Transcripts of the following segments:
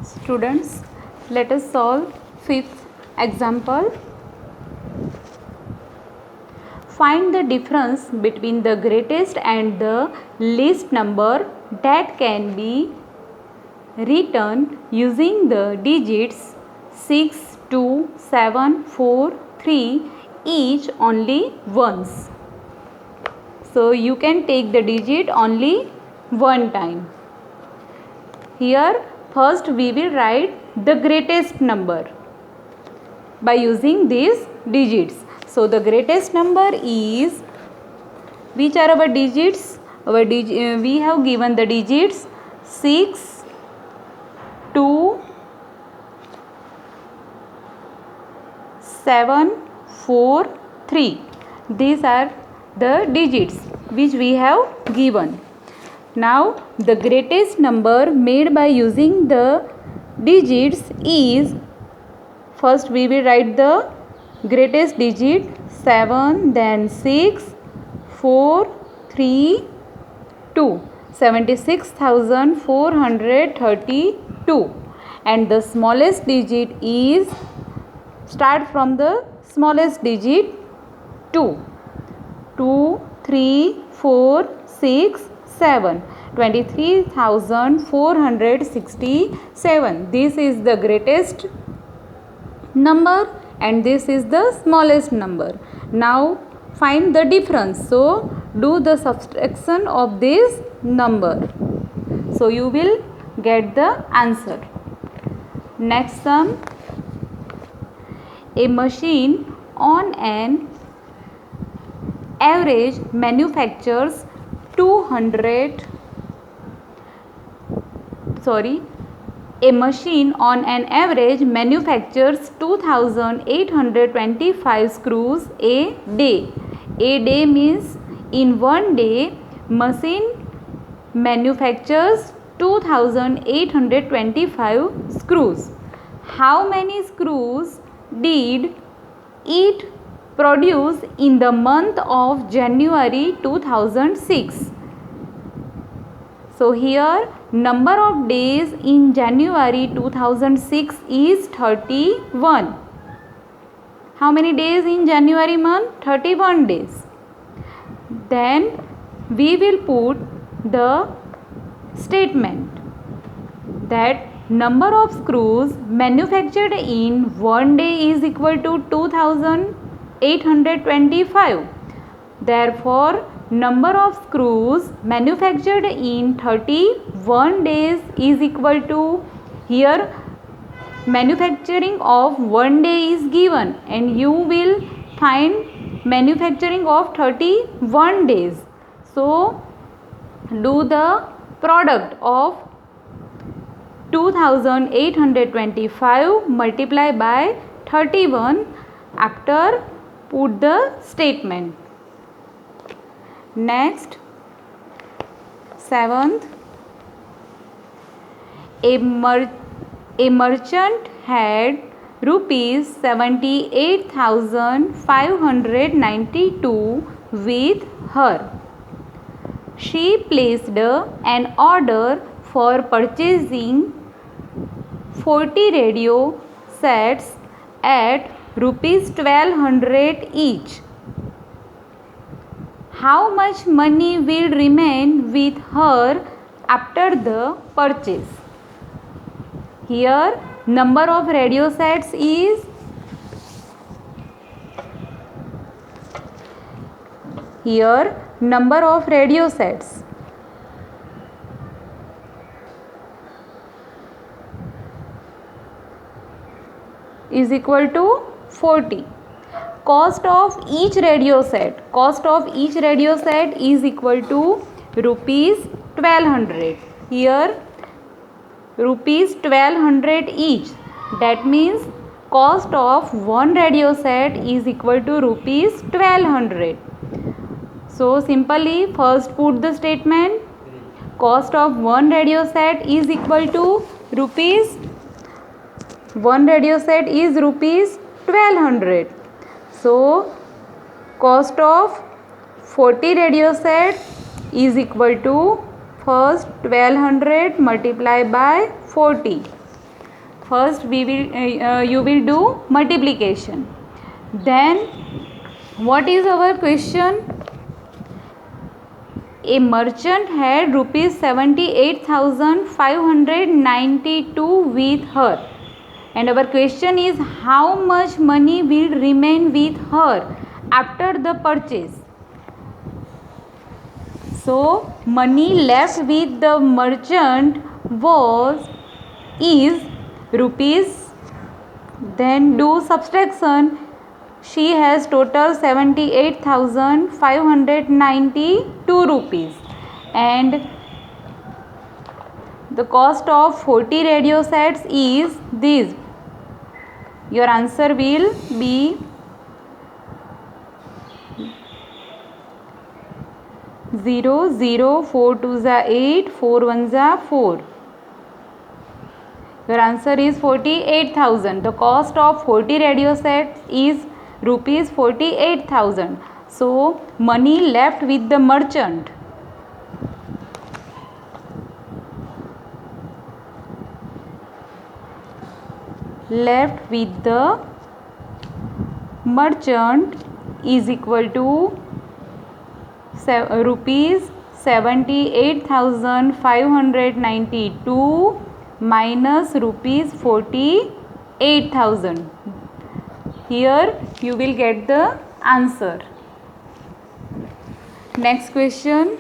Students, let us solve fifth example. Find the difference between the greatest and the least number that can be written using the digits 6, 2, 7, 4, 3 each only once. So you can take the digit only one time. Here first we will write the greatest number by using these digits. So the greatest number is, which are our digits? We have given the digits 6, 2, 7, 4, 3. These are the digits which we have given. Now the greatest number made by using the digits is, first we will write the greatest digit 7, then 6, 4, 3, 2. 76,432. And the smallest digit is, start from the smallest digit 2. 2, 3, 4, 6, 7. 23,467. This is the greatest number and this is the smallest number. Now find the difference. So do the subtraction of this number. So you will get the answer. Next sum. A machine on an average manufactures a machine on an average manufactures 2,825 screws a day. A day means in one day machine manufactures 2,825 screws. How many screws did it produce in the month of January 2006? So here number of days in January 2006 is 31. How many days in January month? 31 days. Then we will put the statement that number of screws manufactured in one day is equal to 2,825. Therefore, number of screws manufactured in 31 days is equal to, here manufacturing of one day is given and you will find manufacturing of 31 days. So do the product of 2,825 multiply by 31 after put the statement. Next, seventh, a merchant had rupees 78,592 with her. She placed an order for purchasing 40 radio sets at rupees 1,200 each. How much money will remain with her after the purchase? Here number of radio sets is, here number of radio sets is equal to 40. Cost of each radio set is equal to rupees 1,200. Here rupees 1,200 each. That means cost of one radio set is equal to rupees 1,200. So simply first put the statement, cost of one radio set is equal to rupees, one radio set is rupees 1,200. So cost of 40 radio set is equal to, first 1,200 multiplied by 40. First you will do multiplication. Then what is our question? A merchant had rupees 78,592 with her, and our question is how much money will remain with her after the purchase. So money left with the merchant is rupees. Then do subtraction. She has total 78,592 rupees, and the cost of 40 radio sets is this. Your answer will be 0, 0, 4 2s are 8, 4 1s are 4. Your answer is 48,000. The cost of 40 radio sets is rupees 48,000. So money left with the merchant. Left with the merchant is equal to rupees 78,592 minus rupees 48,000. Here you will get the answer. Next question.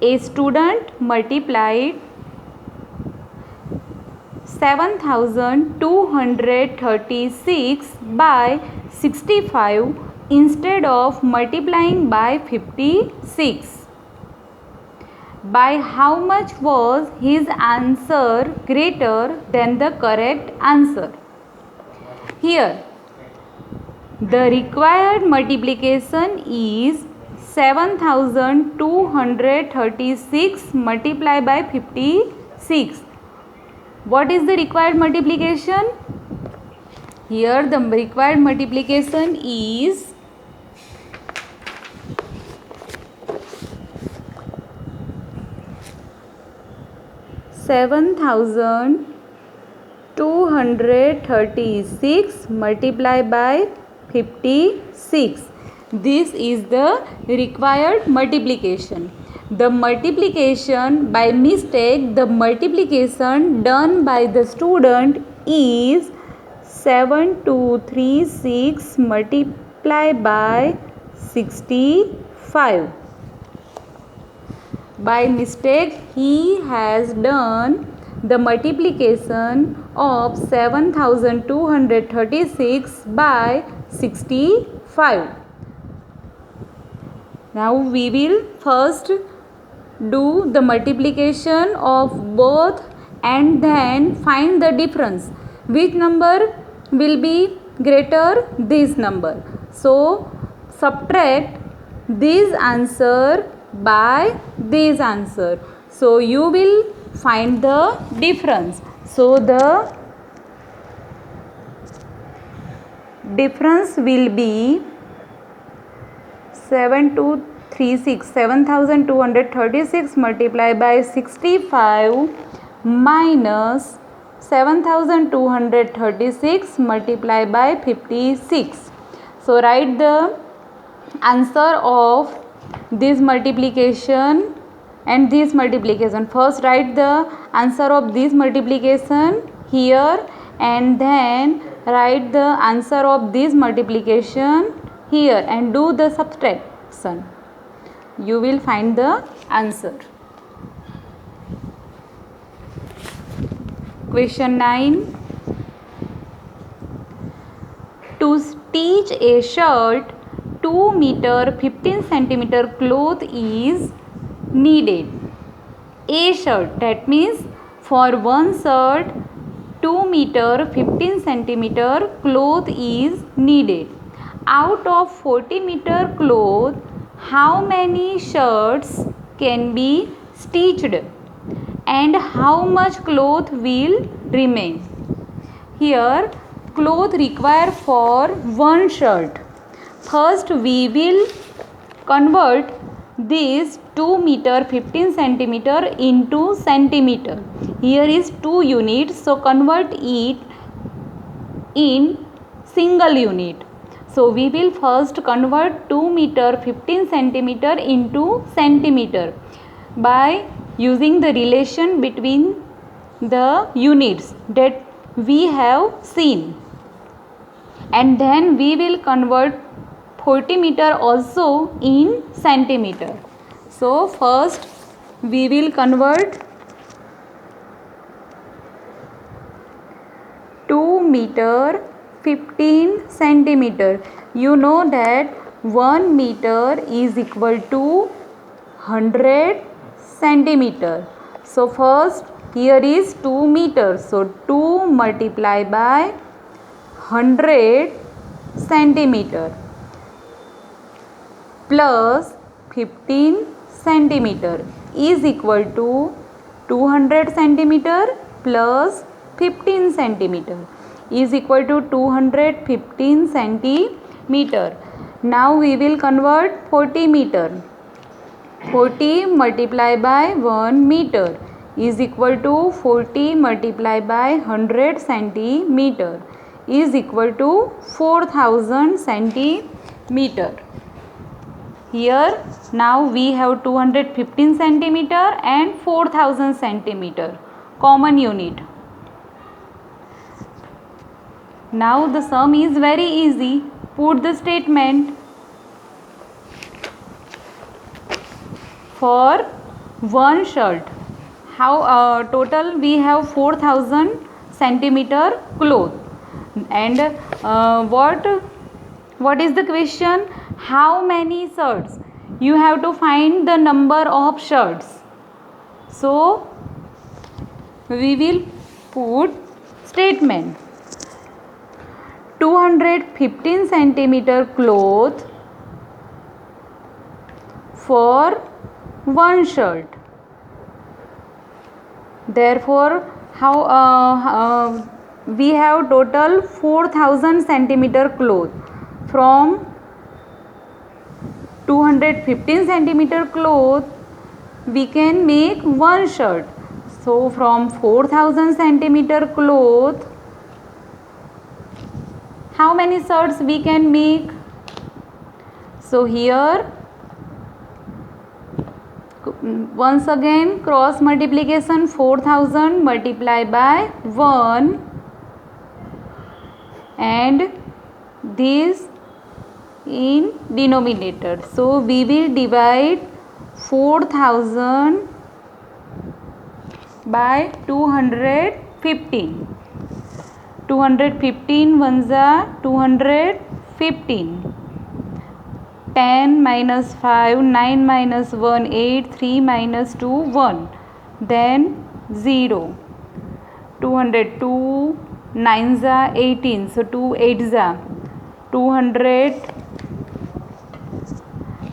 A student multiplied 7,236 by 65 instead of multiplying by 56. By how much was his answer greater than the correct answer? Here, the required multiplication is 7,236 multiplied by 56. What is the required multiplication? Here the required multiplication is 7,236 multiplied by 56. This is the required multiplication. The multiplication by mistake, the multiplication done by the student is 7,236 multiplied by 65. By mistake he has done the multiplication of 7,236 by 65. Now we will first do the multiplication of both and then find the difference. Which number will be greater? This number. So subtract this answer by this answer. So you will find the difference. So the difference will be 7,236 multiplied by 65 minus 7,236 multiplied by 56. So write the answer of this multiplication and this multiplication. First write the answer of this multiplication here, and then write the answer of this multiplication here and do the subtraction. You will find the answer. Question 9. To stitch a shirt, 2 meter 15 centimeter cloth is needed. A shirt, that means for one shirt 2 meter 15 centimeter cloth is needed. Out of 40 meter cloth, how many shirts can be stitched and how much cloth will remain? Here cloth required for one shirt. First we will convert this 2 meter 15 centimeter into centimeter. Here is 2 units, so convert it in single unit. So we will first convert 2 meter 15 centimeter into centimeter by using the relation between the units that we have seen, and then we will convert 40 meter also in centimeter. So first we will convert 2 meter 15 centimeter. You know that 1 meter is equal to 100 centimeter. So first here is 2 meters. So 2 multiplied by 100 centimeter plus 15 centimeter is equal to 200 centimeter plus 15 centimeter is equal to 215 centimeter. Now we will convert 40 meter. 40 multiplied by 1 meter is equal to 40 multiplied by 100 centimeter is equal to 4000 centimeter. Here now we have 215 centimeter and 4000 centimeter common unit. Now the sum is very easy. Put the statement. For one shirt, how total we have 4000 centimeter cloth, and what is the question? How many shirts? You have to find the number of shirts. So we will put statement. 215 centimeter cloth for one shirt. Therefore how we have total 4000 centimeter cloth. From 215 centimeter cloth we can make one shirt. So from 4000 centimeter cloth, how many shirts we can make? So here once again cross multiplication, 4000 multiplied by 1 and this in denominator. So we will divide 4000 by 215. 215 ones are 215. 10 minus 5, 9 minus 1, 8, 3 minus 2, 1. Then 0. 202, 9s are 18. So 2 8s are 200.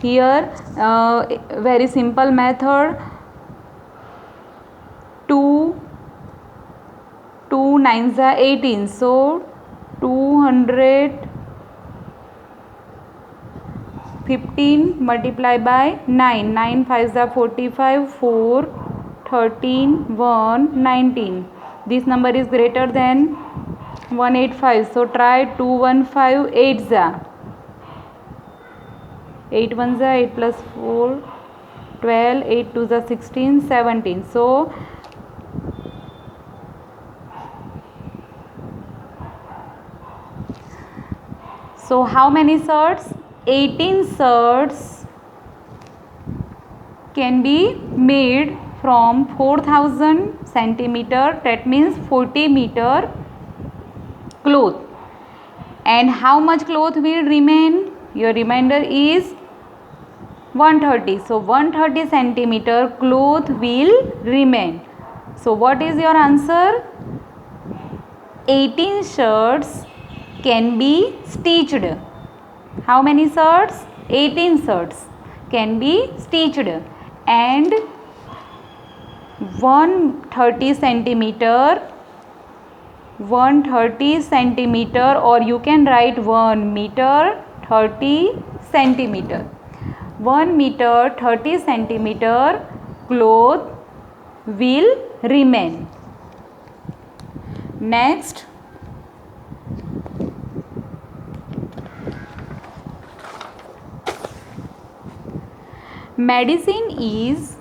Here very simple method. 2 9s are 18. So 215 multiplied by 9. 9 5s are 45. 4 13 1 19. This number is greater than 185. So try 215 8s are 8 1s are 8 plus 4 12. 8 2s are 16 17. So how many shirts? 18 shirts can be made from 4000 centimeter, that means 40 meter cloth. And how much cloth will remain? Your remainder is 130. So 130 centimeter cloth will remain. So what is your answer? 18 shirts can be stitched. How many shirts? 18 shirts can be stitched, and 130 centimeter, or you can write 1 meter 30 centimeter. 1 meter 30 centimeter cloth will remain. Next, medicine is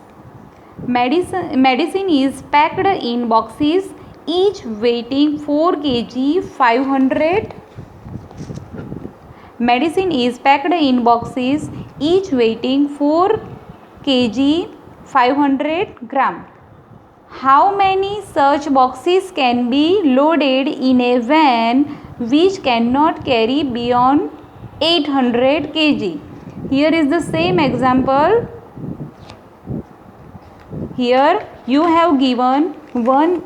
packed in boxes, each weighing 4 kg 500. Medicine is packed in boxes, each weighing 4 kg 500 gram. How many such boxes can be loaded in a van which cannot carry beyond 800 kg? Here is the same example. Here you have given one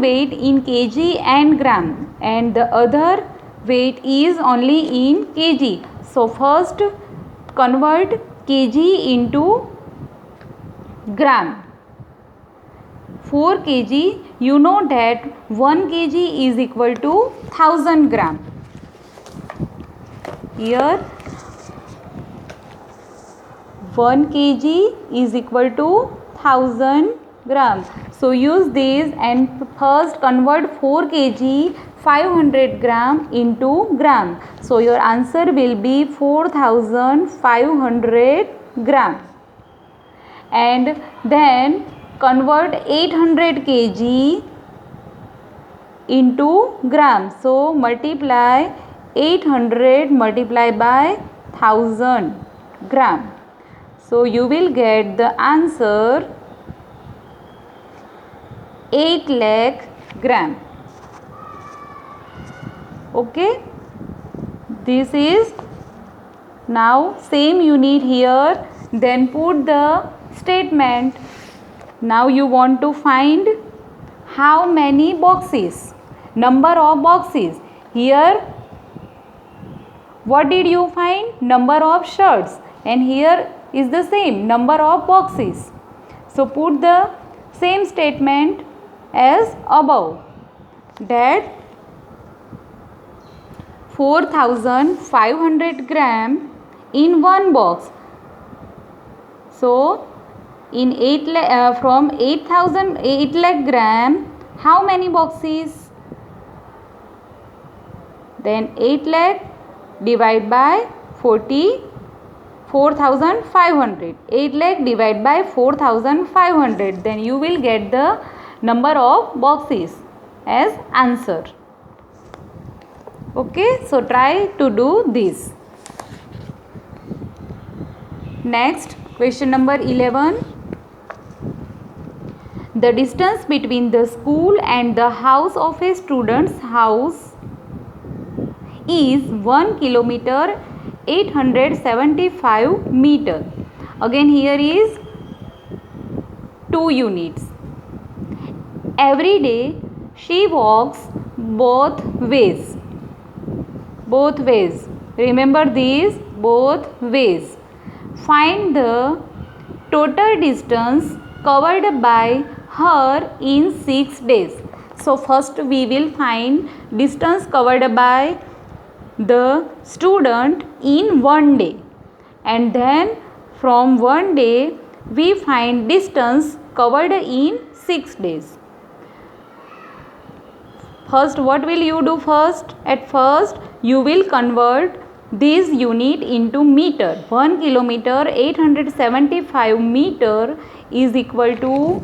weight in kg and gram, and the other weight is only in kg. So first convert kg into gram. 4 kg, you know that 1 kg is equal to 1000 gram. Here 1 kg is equal to 1000 gram. So use this and first convert 4 kg 500 gram into gram. So your answer will be 4500 gram. And then convert 800 kg into gram. So multiply 800 multiplied by 1000 gram. So you will get the answer 8 lakh gram. Okay, this is now same unit here. Then put the statement. Now you want to find how many boxes, number of boxes. Here what did you find? Number of shirts, and here is the same number of boxes. So put the same statement as above, that 4500 gram in one box. So in 8 lakh gram, how many boxes? Then 8 lakh divide by 4500. 8 lakh divide by 4500. Then you will get the number of boxes as answer. Okay, so try to do this. Next, question number 11. The distance between the school and the house of a student's house is 1 kilometer 875 meter. Again here is 2 units. Every day she walks both ways. Both ways. Remember these, both ways. Find the total distance covered by her in 6 days. So first we will find distance covered by the student in 1 day, and then from 1 day we find distance covered in 6 days. First, what will you do first? At first you will convert this unit into meter. 1 kilometer 875 meter is equal to,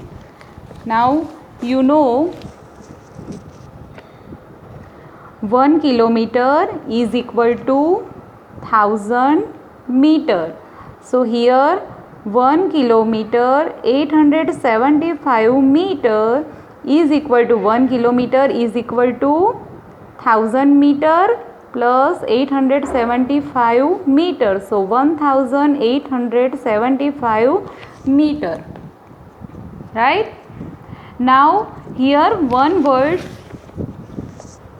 now you know 1 kilometer is equal to 1000 meter. So here 1 kilometer 875 meter is equal to 1 kilometer is equal to 1000 meter plus 875 meter. So 1875 meter. Right? Now here one word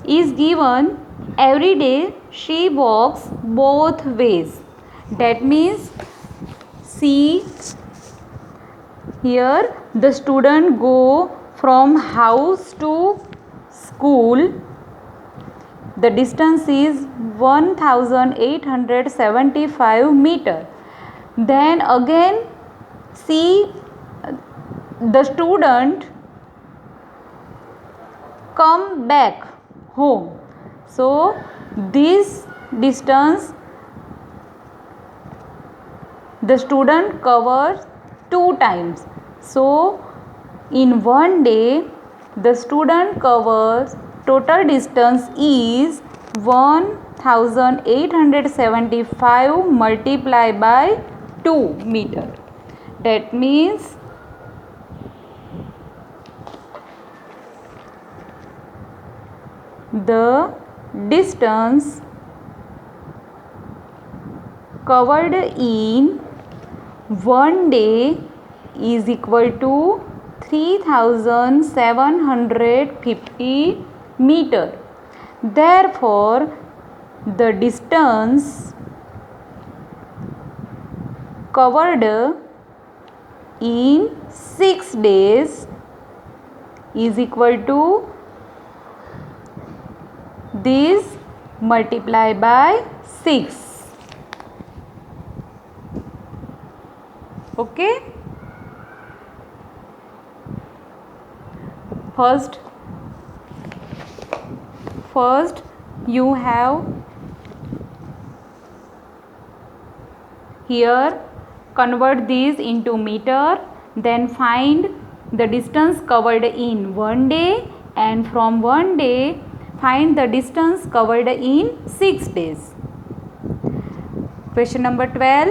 is given, every day she walks both ways. That means see, here the student go from house to school the distance is 1875 meter. Then again see the student come back home. So this distance the student covers 2 times. So in one day the student covers total distance is 1875 multiplied by 2 meter. That means the distance covered in one day is equal to 3750 meter. Therefore, the distance covered in 6 days is equal to this multiplied by 6. Okay. First you have here convert these into meter, then find the distance covered in one day, and from one day find the distance covered in 6 days. Question number 12.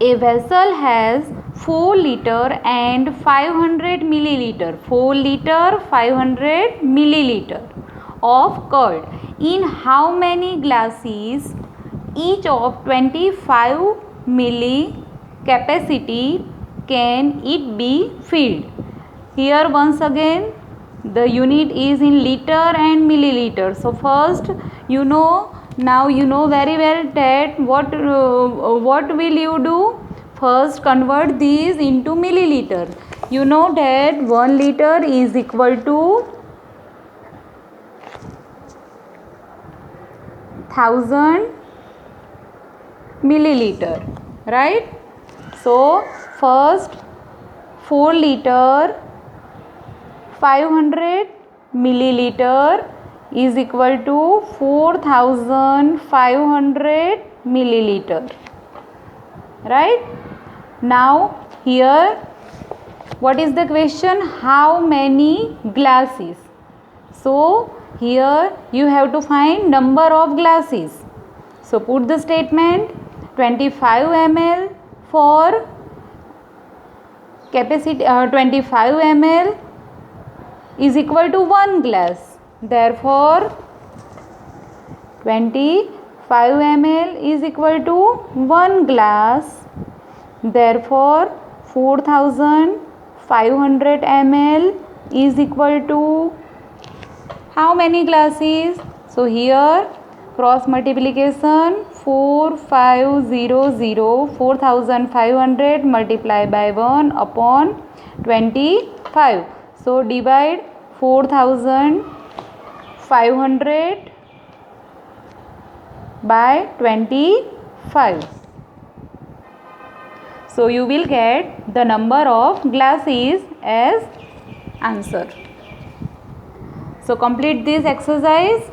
A vessel has 4 liter and 500 milliliter, 4 liter 500 milliliter of curd. In how many glasses, each of 25 milli capacity, can it be filled? Here once again the unit is in liter and milliliter. So first now you know very well that what will you do? First convert these into milliliter. You know that 1 liter is equal to 1000 milliliter, right? So first 4 liter 500 milliliter is equal to 4500 milliliter, right? Now here what is the question? How many glasses? So here you have to find number of glasses. So put the statement 25 ml for capacity 25 ml is equal to 1 glass. Therefore 25 ml is equal to 1 glass. Therefore 4500 ml is equal to how many glasses? So here cross multiplication 4500 multiplied by 1 upon 25. So divide 4500 by 25. So you will get the number of glasses as answer. So complete this exercise.